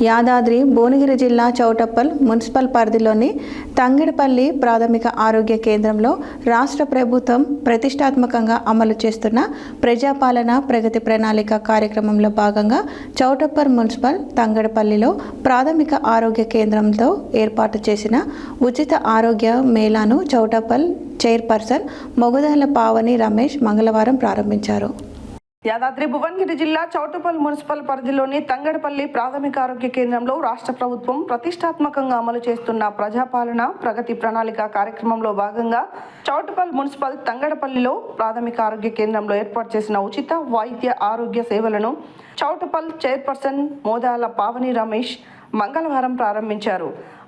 యాదాద్రి భువనగిరి జిల్లా చౌటప్పల్ మున్సిపల్ పరిధిలోని తంగెడపల్లి ప్రాథమిక ఆరోగ్య కేంద్రంలో రాష్ట్ర ప్రభుత్వం ప్రతిష్టాత్మకంగా అమలు చేస్తున్న ప్రజాపాలన ప్రగతి ప్రణాళిక కార్యక్రమంలో భాగంగా చౌటప్పల్ మున్సిపల్ తంగెడపల్లిలో ప్రాథమిక ఆరోగ్య కేంద్రంతో ఏర్పాటు చేసిన ఉచిత ఆరోగ్య మేళాను చౌటప్పల్ చైర్పర్సన్ మొగదాల పావని రమేష్ మంగళవారం ప్రారంభించారు. యాదాద్రి భువనగిరి జిల్లా చౌటప్పల్ మున్సిపల్ పరిధిలోని తంగెడపల్లి ప్రాథమిక ఆరోగ్య కేంద్రంలో రాష్ట్ర ప్రభుత్వం ప్రతిష్టాత్మకంగా అమలు చేస్తున్న ప్రజాపాలన ప్రగతి ప్రణాళిక కార్యక్రమంలో భాగంగా చౌటప్పల్ మున్సిపల్ తంగెడపల్లిలో ప్రాథమిక ఆరోగ్య కేంద్రంలో ఏర్పాటు చేసిన ఉచిత వైద్య ఆరోగ్య సేవలను చౌటప్పల్ చైర్పర్సన్ మోదాల పావని రమేష్ మంగళవారం ప్రారంభించారు.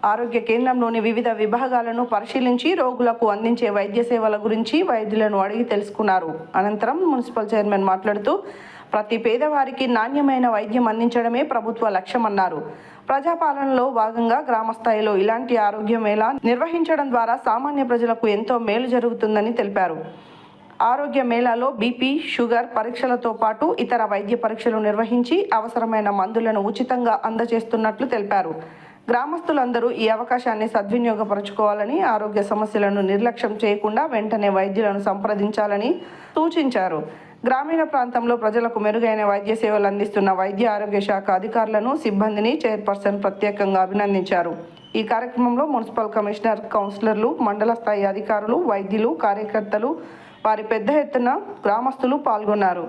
ఆరోగ్య కేంద్రంలోని వివిధ విభాగాలను పరిశీలించి రోగులకు అందించే వైద్య సేవల గురించి వైద్యులను అడిగి తెలుసుకున్నారు. అనంతరం మున్సిపల్ చైర్మన్ మాట్లాడుతూ ప్రతి పేదవారికి నాణ్యమైన వైద్యం అందించడమే ప్రభుత్వ లక్ష్యమన్నారు. ప్రజాపాలనలో భాగంగా గ్రామ స్థాయిలో ఇలాంటి ఆరోగ్య మేళా నిర్వహించడం ద్వారా సామాన్య ప్రజలకు ఎంతో మేలు జరుగుతుందని తెలిపారు. ఆరోగ్య మేళాలో బీపీ, షుగర్ పరీక్షలతో పాటు ఇతర వైద్య పరీక్షలు నిర్వహించి అవసరమైన మందులను ఉచితంగా అందజేస్తున్నట్లు తెలిపారు. గ్రామస్తులందరూ ఈ అవకాశాన్ని సద్వినియోగపరచుకోవాలని, ఆరోగ్య సమస్యలను నిర్లక్ష్యం చేయకుండా వెంటనే వైద్యులను సంప్రదించాలని సూచించారు. గ్రామీణ ప్రాంతంలో ప్రజలకు మెరుగైన వైద్య సేవలు అందిస్తున్న వైద్య ఆరోగ్య శాఖ అధికారులను, సిబ్బందిని చైర్పర్సన్ ప్రత్యేకంగా అభినందించారు. ఈ కార్యక్రమంలో మున్సిపల్ కమిషనర్, కౌన్సిలర్లు, మండల స్థాయి అధికారులు, వైద్యులు, కార్యకర్తలు, వారి పెద్ద ఎత్తున గ్రామస్తులు పాల్గొన్నారు.